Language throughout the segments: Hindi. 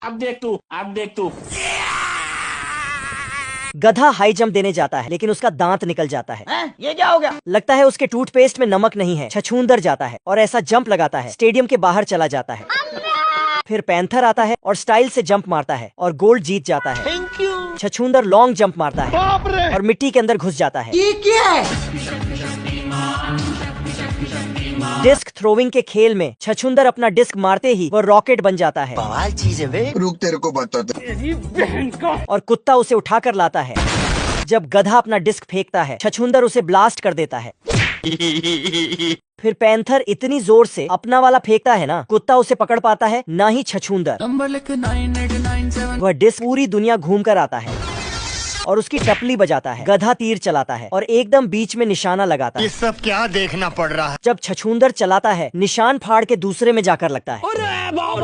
अब देख तू। गधा हाई जंप देने जाता है लेकिन उसका दांत निकल जाता है। ये क्या हो गया? लगता है उसके टूथपेस्ट में नमक नहीं है। छछूंदर जाता है और ऐसा जंप लगाता है स्टेडियम के बाहर चला जाता है। फिर पैंथर आता है और स्टाइल से जंप मारता है और गोल्ड जीत जाता है। Thank you. छछूंदर लॉन्ग जंप मारता है और मिट्टी के अंदर घुस जाता है। ये क्या है? डिस्क थ्रोइंग के खेल में छछूंदर अपना डिस्क मारते ही वो रॉकेट बन जाता है। बवाल चीज है बे। रुक तेरे को बताते। और कुत्ता उसे उठाकर लाता है। जब गधा अपना डिस्क फेंकता है छछूंदर उसे ब्लास्ट कर देता है। फिर पैंथर इतनी जोर से अपना वाला फेंकता है ना, कुत्ता उसे पकड़ पाता है ना ही छछूंदर। नंबर लिख 9897। वह डिस्क पूरी दुनिया घूम कर आता है और उसकी टपली बजाता है। गधा तीर चलाता है और एकदम बीच में निशाना लगाता है। ये सब क्या देखना पड़ रहा है? जब छछूंदर चलाता है निशान फाड़ के दूसरे में जाकर लगता है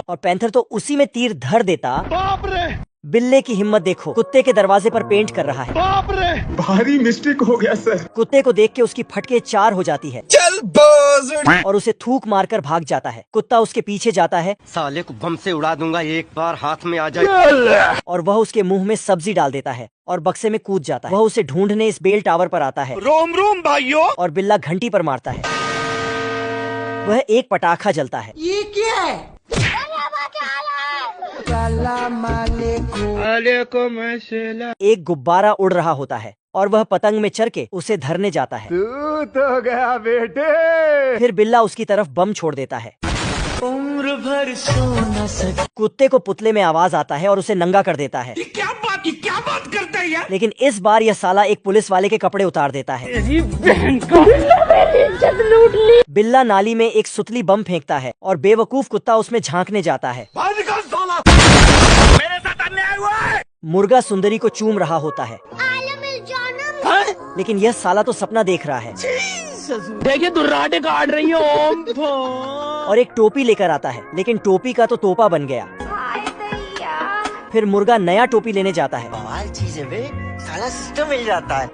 और पैंथर तो उसी में तीर धर देता। बाप रे, बिल्ले की हिम्मत देखो, कुत्ते के दरवाजे पर पेंट कर रहा है। बाप रे, भारी मिस्टेक हो गया सर। कुत्ते को देख के उसकी फटके 4 हो जाती है चल बॉस। और उसे थूक मारकर भाग जाता है। कुत्ता उसके पीछे जाता है साले को बम से उड़ा दूंगा एक बार हाथ में आ जाए। और वह उसके मुंह में सब्जी डाल देता है और बक्से में कूद जाता है। वह उसे ढूंढने इस बेल टावर पर आता है। रोम रोम भाइयों। और बिल्ला घंटी पर मारता है। वह एक पटाखा जलता है। ये क्या है? एक गुब्बारा उड़ रहा होता है और वह पतंग में चढ़ के उसे धरने जाता है। तू तो गया बेटे। फिर बिल्ला उसकी तरफ बम छोड़ देता है। उम्र भर सो न सके। कुत्ते को पुतले में आवाज आता है और उसे नंगा कर देता है। ये क्या बात करता है यार? लेकिन इस बार यह साला एक पुलिस वाले के कपड़े उतार देता है। बिल्ला नाली में एक सुतली बम फेंकता है और बेवकूफ कुत्ता उसमें झांकने जाता है। मेरे साथ अन्याय हुआ है। मुर्गा सुंदरी को चूम रहा होता है लेकिन यह साला तो सपना देख रहा है। देखिए दुर्राटे काट रही है। ओम और एक टोपी लेकर आता है लेकिन टोपी का तो तोपा बन गया। फिर मुर्गा नया टोपी लेने जाता है। बवाल चीज है बे, साला सिस्टम मिल जाता है।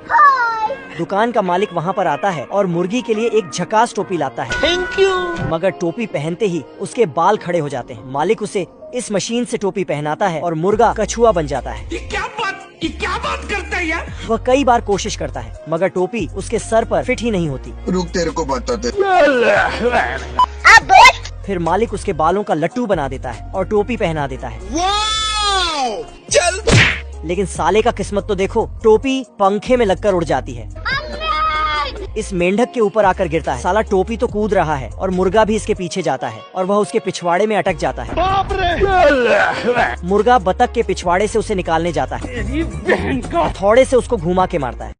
दुकान का मालिक वहाँ पर आता है और मुर्गी के लिए एक झकास टोपी लाता है। Thank you. मगर टोपी पहनते ही उसके बाल खड़े हो जाते हैं। मालिक उसे इस मशीन से टोपी पहनाता है और मुर्गा कछुआ बन जाता है। ये क्या बात करता है यार? वह कई बार कोशिश करता है मगर टोपी उसके सर पर फिट ही नहीं होती। रुक तेरे को बताते। फिर मालिक उसके बालों का लट्टू बना देता है और टोपी पहना देता है। वाओ, चल। लेकिन साले का किस्मत तो देखो, टोपी पंखे में लगकर उड़ जाती है। इस मेंढक के ऊपर आकर गिरता है। साला टोपी तो कूद रहा है और मुर्गा भी इसके पीछे जाता है और वह उसके पिछवाड़े में अटक जाता है। बाप रे। मुर्गा बतख के पिछवाड़े से उसे निकालने जाता है। हथौड़े से उसको घुमा के मारता है।